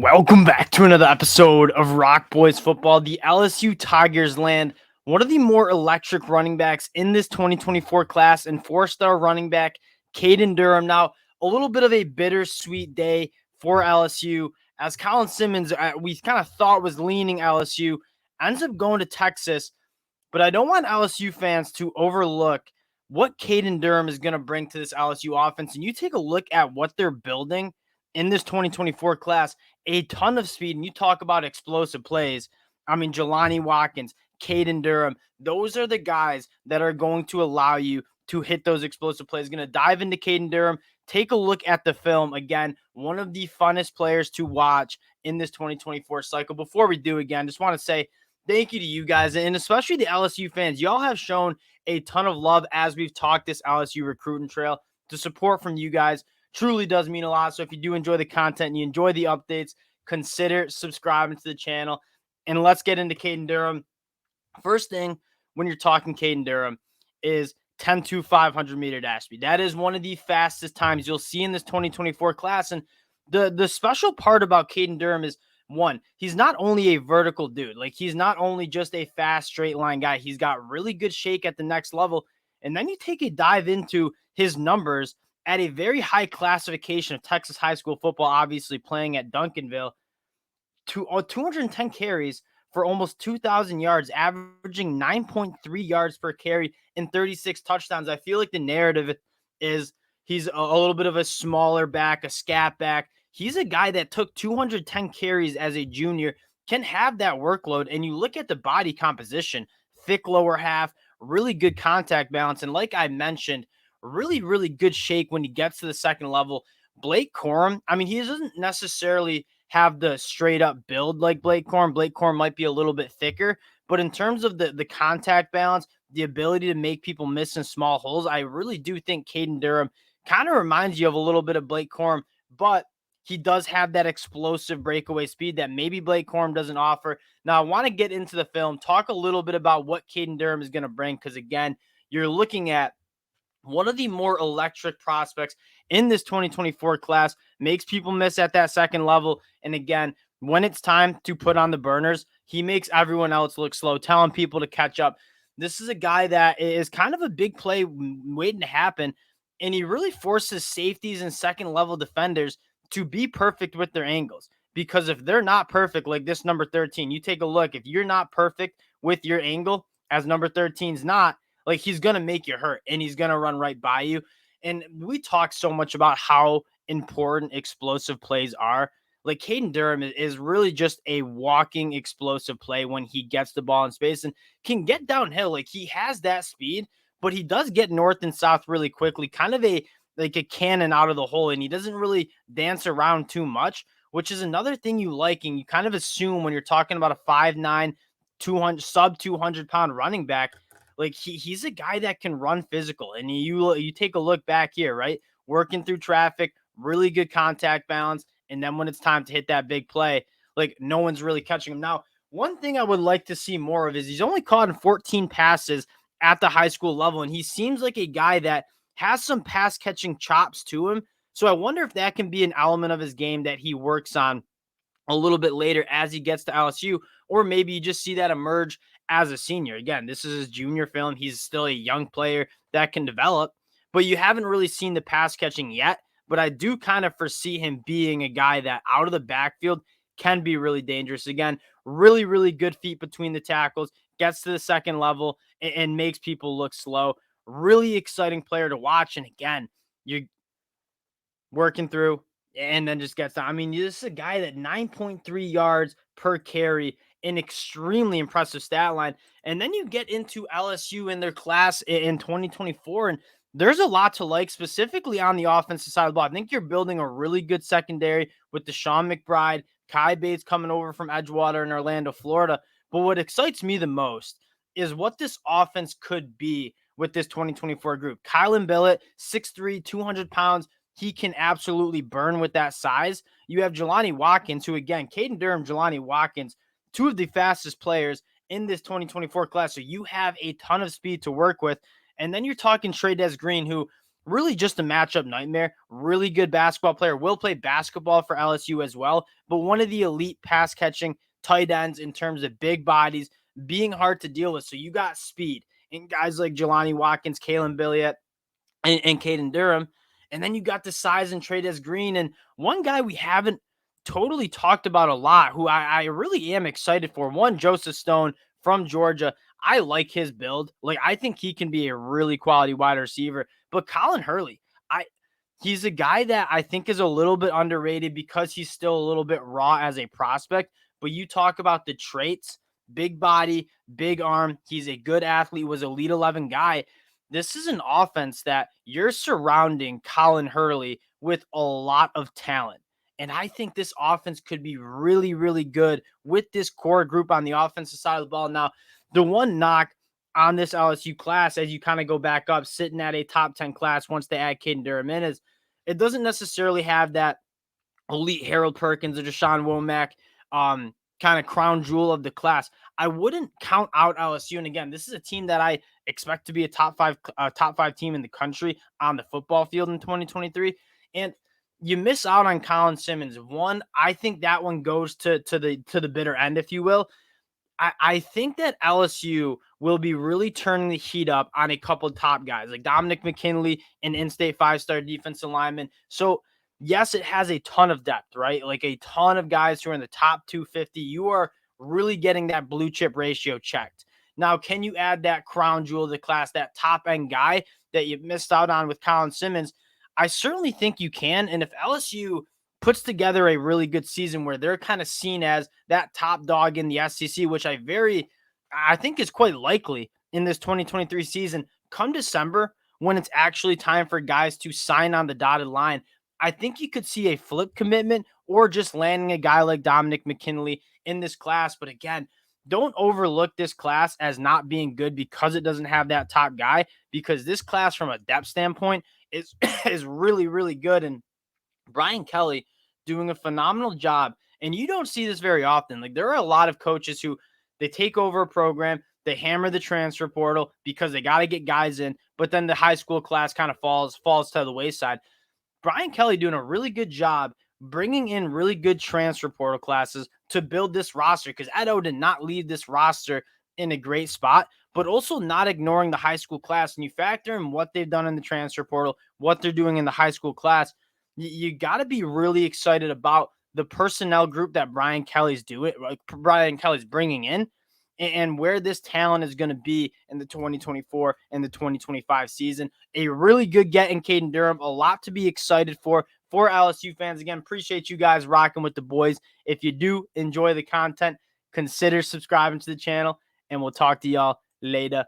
Welcome back to another episode of Rock Boys Football. The LSU Tigers land one of the more electric running backs in this 2024 class and four-star running back Caden Durham. Now, a little bit of a bittersweet day for LSU as Colin Simmons, we kind of thought was leaning LSU, ends up going to Texas. But I don't want LSU fans to overlook what Caden Durham is going to bring to this LSU offense. And you take a look at what they're building in this 2024 class, a ton of speed. And you talk about explosive plays. I mean, Jelani Watkins, Caden Durham, those are the guys that are going to allow you to hit those explosive plays. Going to dive into Caden Durham. Take a look at the film. Again, one of the funnest players to watch in this 2024 cycle. Before we do, again, just want to say thank you to you guys, and especially the LSU fans. Y'all have shown a ton of love as we've talked this LSU recruiting trail. The support from you guys truly does mean a lot. So if you do enjoy the content and you enjoy the updates, consider subscribing to the channel. And let's get into Caden Durham. First thing when you're talking Caden Durham is 10-2 500-meter dash speed. That is one of the fastest times you'll see in this 2024 class. And the special part about Caden Durham is, one, he's not only a vertical dude. Like, he's not only just a fast straight line guy. He's got really good shake at the next level. And then you take a dive into his numbers at a very high classification of Texas high school football, obviously playing at Duncanville, to 210 carries for almost 2,000 yards, averaging 9.3 yards per carry and 36 touchdowns. I feel like the narrative is he's a little bit of a smaller back, a scat back. He's a guy that took 210 carries as a junior, can have that workload. And you look at the body composition, thick lower half, really good contact balance. And like I mentioned, really, really good shake when he gets to the second level. Blake Corum, I mean, he doesn't necessarily have the straight up build like Blake Corum. Blake Corum might be a little bit thicker, but in terms of the contact balance, the ability to make people miss in small holes, I really do think Caden Durham kind of reminds you of a little bit of Blake Corum, but he does have that explosive breakaway speed that maybe Blake Corum doesn't offer. Now, I want to get into the film, talk a little bit about what Caden Durham is going to bring, because again, you're looking at one of the more electric prospects in this 2024 class, makes people miss at that second level. And again, when it's time to put on the burners, he makes everyone else look slow, telling people to catch up. This is a guy that is kind of a big play waiting to happen, and he really forces safeties and second level defenders to be perfect with their angles. Because if they're not perfect, like this number 13, you take a look, if you're not perfect with your angle, as number 13's not, like, he's going to make you hurt and he's going to run right by you. And we talk so much about how important explosive plays are. Like, Caden Durham is really just a walking explosive play when he gets the ball in space and can get downhill. Like, he has that speed, but he does get north and south really quickly, kind of like a cannon out of the hole. And he doesn't really dance around too much, which is another thing you like. And you kind of assume when you're talking about a 5'9", 200, sub 200-pound running back, like he's a guy that can run physical. And you take a look back here, right? Working through traffic, really good contact balance. And then when it's time to hit that big play, like, no one's really catching him. Now, one thing I would like to see more of is he's only caught in 14 passes at the high school level. And he seems like a guy that has some pass catching chops to him. So I wonder if that can be an element of his game that he works on a little bit later as he gets to LSU, or maybe you just see that emerge as a senior. Again, this is his junior film. He's still a young player that can develop, but you haven't really seen the pass catching yet. But I do kind of foresee him being a guy that out of the backfield can be really dangerous. Again, really, really good feet between the tackles, gets to the second level and makes people look slow. Really exciting player to watch. And again, you're working through and then just gets down. I mean, this is a guy that 9.3 yards per carry, an extremely impressive stat line. And then you get into LSU in their class in 2024, and there's a lot to like, specifically on the offensive side of the ball. I think you're building a really good secondary with Deshaun McBride, Kai Bates coming over from Edgewater in Orlando, Florida. But what excites me the most is what this offense could be with this 2024 group. Kylan Billett, 6'3", 200 pounds. He can absolutely burn with that size. You have Jelani Watkins, who, again, Caden Durham, Jelani Watkins, two of the fastest players in this 2024 class. So you have a ton of speed to work with. And then you're talking Trey Des Green, who really just a matchup nightmare. Really good basketball player, will play basketball for LSU as well, but one of the elite pass catching tight ends in terms of big bodies, being hard to deal with. So you got speed and guys like Jelani Watkins, Kalen Billiot, and Caden Durham. And then you got the size and Trades Green. And one guy we haven't totally talked about a lot, who I really am excited for. One, Joseph Stone from Georgia. I like his build. Like, I think he can be a really quality wide receiver. But Colin Hurley, he's a guy that I think is a little bit underrated because he's still a little bit raw as a prospect. But you talk about the traits, big body, big arm. He's a good athlete, was a lead 11 guy. This is an offense that you're surrounding Colin Hurley with a lot of talent. And I think this offense could be really, really good with this core group on the offensive side of the ball. Now, the one knock on this LSU class, as you kind of go back up, sitting at a top 10 class once they add Caden Durham in, is it doesn't necessarily have that elite Harold Perkins or Deshaun Womack kind of crown jewel of the class. I wouldn't count out LSU. And again, this is a team that I expect to be a top five team in the country on the football field in 2023. And you miss out on Colin Simmons. One, I think that one goes to the bitter end, if you will. I think that LSU will be really turning the heat up on a couple of top guys like Dominic McKinley, an in-state 5-star defensive lineman. So yes, it has a ton of depth, right? Like a ton of guys who are in the top 250. You are really getting that blue chip ratio checked. Now, can you add that crown jewel of the class, that top end guy that you missed out on with Colin Simmons? I certainly think you can. And if LSU puts together a really good season where they're kind of seen as that top dog in the SEC, which I think is quite likely in this 2023 season, come December, when it's actually time for guys to sign on the dotted line, I think you could see a flip commitment or just landing a guy like Dominic McKinley in this class. But again, don't overlook this class as not being good because it doesn't have that top guy, because this class from a depth standpoint is is really, really good. And Brian Kelly doing a phenomenal job. And you don't see this very often. Like, there are a lot of coaches who they take over a program, they hammer the transfer portal because they got to get guys in, but then the high school class kind of falls to the wayside. Brian Kelly doing a really good job bringing in really good transfer portal classes to build this roster, because Edo did not leave this roster in a great spot, but also not ignoring the high school class. And you factor in what they've done in the transfer portal, what they're doing in the high school class, you got to be really excited about the personnel group that Brian Kelly's bringing in, and where this talent is going to be in the 2024 and the 2025 season. A really good get in Caden Durham, a lot to be excited for LSU fans. Again, appreciate you guys rocking with the boys. If you do enjoy the content, consider subscribing to the channel, and we'll talk to y'all later.